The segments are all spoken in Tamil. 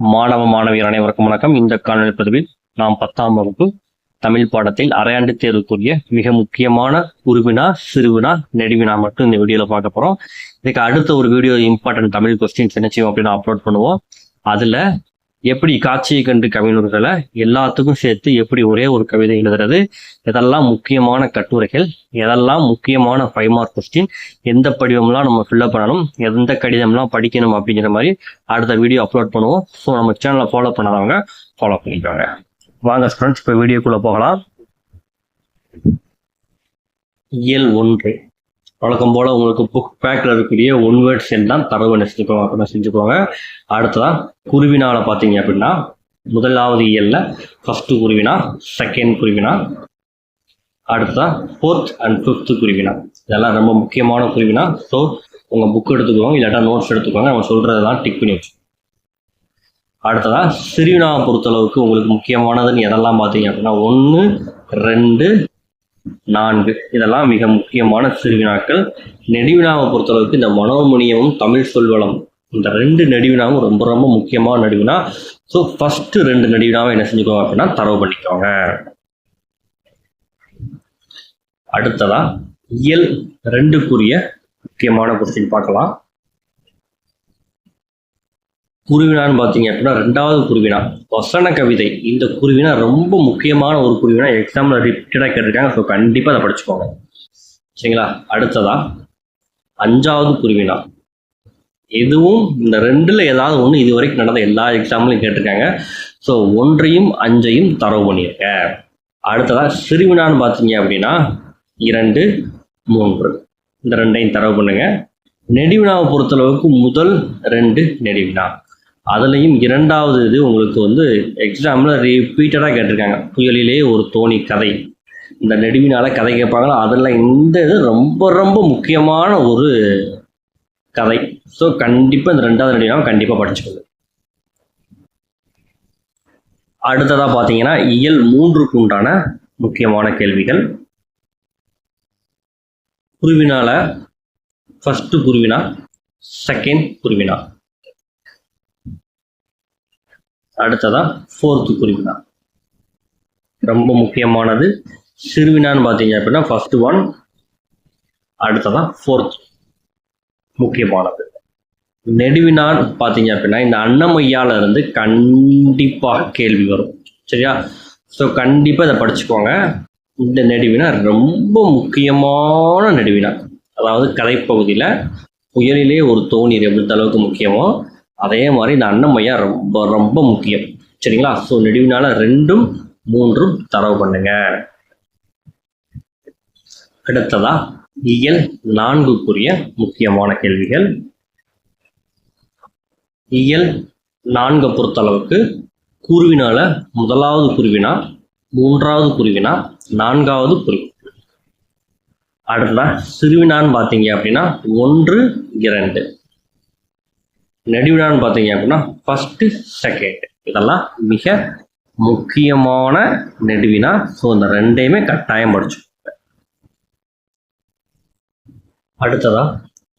மாணவ மாணவியர் அனைவருக்கும் வணக்கம். இந்த காணொலி பதிவில் நாம் 10ஆம் வகுப்பு தமிழ் பாடத்தில் அரையாண்டு தேர்வுக்குரிய மிக முக்கியமான குறுவினா, சிறுவினா, நெடுவினா மட்டும் இந்த வீடியோல பார்க்க போறோம். இதுக்கு அடுத்த ஒரு வீடியோ இம்பார்ட்டன்ட் தமிழ் கொஸ்டின்ஸ் என்ன செய்வோம் அப்படின்னு அப்லோட் பண்ணுவோம். அதுல எப்படி காட்சியை கண்டு கவிஞர்களை எல்லாத்துக்கும் சேர்த்து எப்படி ஒரே ஒரு கவிதை எழுதுறது, எதெல்லாம் முக்கியமான கட்டுரைகள், எதெல்லாம் முக்கியமான 5 மார்க் கொஸ்டின், எந்த படிவம்லாம் நம்ம ஃபில்அப் பண்ணணும், எந்த கடிதம்லாம் படிக்கணும் அப்படிங்கிற மாதிரி அடுத்த வீடியோ அப்லோட் பண்ணுவோம். ஸோ நம்ம சேனலை ஃபாலோ பண்ணாதவங்க ஃபாலோ பண்ணிக்கோங்க. வாங்க ஃப்ரெண்ட்ஸ், இப்போ வீடியோக்குள்ள போகலாம். இயல் 1 வழக்கம் போல உங்களுக்கு புக் பேக்கில் இருக்கக்கூடிய ஒன் வேர்ட் சென்ட் தான் தரவு செஞ்சுக்கோங்க. அடுத்ததான் குருவினால பார்த்தீங்க அப்படின்னா முதலாவது இயல்ல ஃபர்ஸ்ட் குருவினா, செகண்ட் குருவினா, அடுத்ததான் 4th and 5th குருவினா. இதெல்லாம் ரொம்ப முக்கியமான குருவினா. ஸோ உங்கள் புக் எடுத்துக்கோங்க, இல்லாட்டா நோட்ஸ் எடுத்துக்கோங்க. நம்ம சொல்றதெல்லாம் டிக் பண்ணி வச்சு. அடுத்ததா சிறுவினாவை பொறுத்தளவுக்கு உங்களுக்கு முக்கியமானதுன்னு எதெல்லாம் பார்த்தீங்க அப்படின்னா 1, 2, 4 இதெல்லாம் மிக முக்கியமான சிறுவினாக்கள். நெடுவினாவை பொறுத்தளவுக்கு இந்த மனோமணியமும் தமிழ் சொல்வளம் இந்த 2 நெடுவினாவும் ரொம்ப ரொம்ப முக்கியமான நெடுவினா. ஸோ ஃபர்ஸ்ட் 2 நெடுவினாவை என்ன செஞ்சுக்கோங்க அப்படின்னா தரவு பண்ணிக்கோங்க. அடுத்ததா இயல் 2க்குரிய முக்கியமான கொஸ்டின் பார்க்கலாம். குருவினான்னு பார்த்தீங்க அப்படின்னா 2வது குருவினா வசன கவிதை. இந்த குருவினா ரொம்ப முக்கியமான ஒரு குருவினா, எக்ஸாம்ல ரிப்பீட்டடாக கேட்டிருக்காங்க. ஸோ கண்டிப்பாக அதை படிச்சுக்கோங்க, சரிங்களா? அடுத்ததா 5வது குருவினா. எதுவும் இந்த 2ல் ஏதாவது ஒன்று இது வரைக்கும் நடந்த எல்லா எக்ஸாம்லையும் கேட்டிருக்காங்க. ஸோ 1, 5 தரவு பண்ணியிருக்க. அடுத்ததா சிறுவினான்னு பார்த்தீங்க அப்படின்னா 2, 3 இந்த 2 தரவு பண்ணுங்க. நெடுவினாவை பொறுத்தளவுக்கு முதல் 2 நெடுவினா, அதுலேயும் 2வது இது உங்களுக்கு வந்து எக்ஸாமில் ரிப்பீட்டடாக கேட்டிருக்காங்க. புயலிலே ஒரு தோணி கதை, இந்த நெடுவினால கதை கேட்பாங்களா, அதில் இந்த இது ரொம்ப ரொம்ப முக்கியமான ஒரு கதை. ஸோ கண்டிப்பாக இந்த 2வது நெடுவினாவை கண்டிப்பாக படிச்சுக்கோங்க. அடுத்ததாக பார்த்தீங்கன்னா இயல் 3க்கு உண்டான முக்கியமான கேள்விகள். குருவினால ஃபர்ஸ்ட் குருவினா, செகண்ட் குருவினா, அடுத்ததா 4th குருவினா. ரொம்ப முக்கியமானது. சிறுவினான்னு பார்த்தீங்க அப்படின்னா ஃபர்ஸ்ட் 1, அடுத்ததா 4th முக்கியமானது. நெடுவினான்னு பார்த்தீங்க அப்படின்னா இந்த அன்னமையால இருந்து கண்டிப்பாக கேள்வி வரும், சரியா? ஸோ கண்டிப்பாக இதை படிச்சுக்கோங்க. இந்த நெடுவினா ரொம்ப முக்கியமான நெடுவினா. அதாவது கதைப்பகுதியில் புயலிலே ஒரு தோணி எந்த அளவுக்கு முக்கியமோ அதே மாதிரி இந்த அன்னமையா ரொம்ப ரொம்ப முக்கியம், சரிங்களா? ஸோ நெடுவினால 2, 3 தரவு பண்ணுங்க. அடுத்ததா இயல் 4க்குரிய முக்கியமான கேள்விகள். இயல் 4 பொறுத்தளவுக்கு குருவினால முதலாவது குருவினா, 3வது குருவினா, 4வது குருவினா. அடுத்ததா சிறுவினான்னு பார்த்தீங்க அப்படின்னா 1, 2. நெடுவினான்னு பார்த்தீங்க அப்படின்னா ஃபர்ஸ்ட், செகண்ட். இதெல்லாம் மிக முக்கியமான நெடுவினா. ஸோ இந்த 2யுமே கட்டாயம் படிச்சுக்கோங்க. அடுத்ததா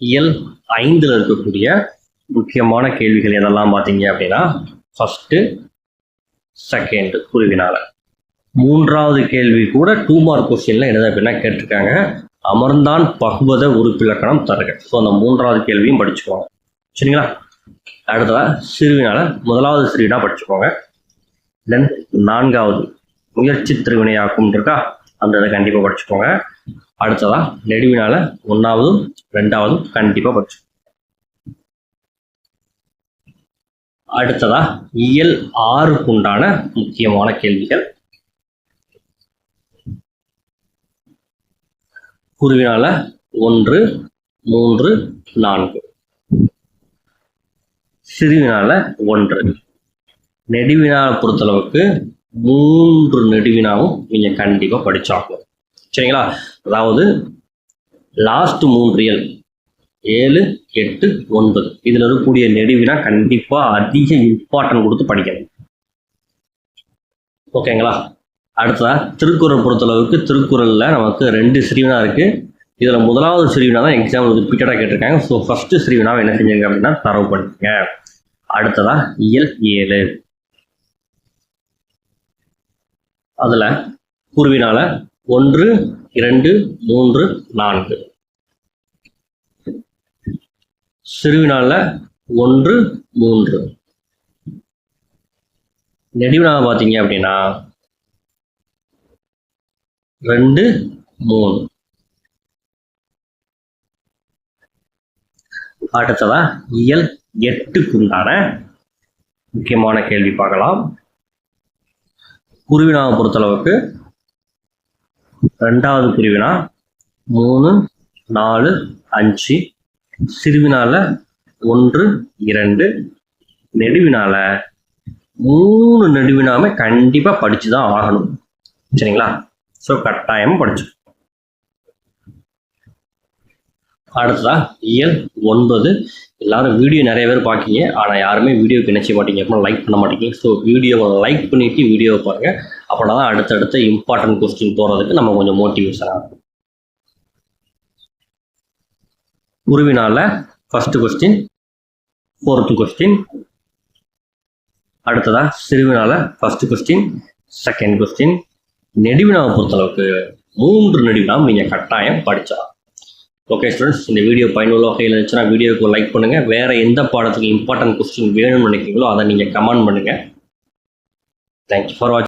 இயல் 5ல் இருக்கக்கூடிய முக்கியமான கேள்விகள் எதெல்லாம் பார்த்தீங்க அப்படின்னா ஃபர்ஸ்ட், செகண்ட் குருவினால. 3வது கேள்வி கூட 2 மார்க் கொஸ்டின்ல என்னது அப்படின்னா கேட்டிருக்காங்க, அமர்ந்தான் பகுபத உறுப்பிலக்கணம் தருக. ஸோ அந்த 3வது கேள்வியும் படிச்சுக்கோங்க, சரிங்களா? அடுத்ததா சிறுவினால முதலாவது சிறுவினா படிச்சுக்கோங்க. தென் 4வது முயற்சி திருவினையாக்கும் இருக்கா, அந்த இதை கண்டிப்பாக படிச்சுக்கோங்க. அடுத்ததா நெடுவினால 1வது 2வது கண்டிப்பாக படிச்சுக்கோங்க. அடுத்ததா இயல் 6க்கு உண்டான முக்கியமான கேள்விகள். குருவினால 1, 3, 4. சிறுவினால 1. நெடுவினாவை பொறுத்தளவுக்கு 3 நெடுவினாவும் நீங்க கண்டிப்பா படிச்சாகணும், சரிங்களா? அதாவது லாஸ்ட் 3 இயல் 7, 8, 9 இதுல இருக்கக்கூடிய நெடுவினா கண்டிப்பா அதிக இம்பார்ட்டன்ட் கொடுத்து படிக்கணும், ஓகேங்களா? அடுத்ததா திருக்குறள் பொறுத்தளவுக்கு திருக்குறள்ல நமக்கு 2 சிறுவினா இருக்கு. இதுல முதலாவது சிறுவினா தான் எக்ஸாம் ரிப்பீட்டடாக கேட்டிருக்காங்க. ஸோ ஃபர்ஸ்ட் சிறுவினாவை என்ன செஞ்சுங்க அப்படின்னா தரவு பண்ணுங்க. அடுத்ததா இயல் 7. அதில் குருவினால 1, 2, 3, 4. சிறுவினால 1, 3. நெடுவினால பார்த்தீங்க அப்படின்னா 2, 3. அடுத்ததா இயல் 8க்குண்டான முக்கியமான கேள்வி பார்க்கலாம். குருவினாவை பொறுத்தளவுக்கு 2வது குருவினா 3, 4, 5. சிறுவினால 1, 2. நெடுவினால 3 நெடுவினாமே கண்டிப்பா படிச்சுதான் ஆகணும். சரிங்களா? ஸோ கட்டாயம் படிச்சு. அடுத்ததா இயல் 9. எல்லாரும் வீடியோ நிறைய பேர் பார்க்கீங்க, ஆனால் யாருமே வீடியோக்கு என்ன செய்ய மாட்டீங்க, அப்புறம் லைக் பண்ண மாட்டீங்க. ஸோ வீடியோவை லைக் பண்ணிட்டு வீடியோவை பாருங்க. அப்படின்னா தான் அடுத்தடுத்த இம்பார்ட்டன்ட் கொஸ்டின் போகிறதுக்கு நம்ம கொஞ்சம் மோட்டிவேஷன் ஆகும். குருவினால ஃபர்ஸ்ட் கொஸ்டின், 4th கொஸ்டின். அடுத்ததா சிறுவினால ஃபர்ஸ்ட் கொஸ்டின், 2nd கொஸ்டின். நெடுவினாவை பொறுத்தளவுக்கு 3 நெடுவினாவும் நீங்கள் கட்டாயம் படிச்சா. ஓகே ஸ்டூடெண்ட்ஸ், இந்த வீடியோ பயனுள்ள வகையில் இருந்துச்சுன்னா வீடியோக்கு லைக் பண்ணுங்கள். வேறு எந்த பாடத்துக்கு இம்பார்ட்டன்ட் கொஸ்டின் வேணும்னு நினைக்கிறீங்களோ அதை நீங்கள் கமெண்ட் பண்ணுங்கள். தேங்க்யூ ஃபார் வாட்சிங்.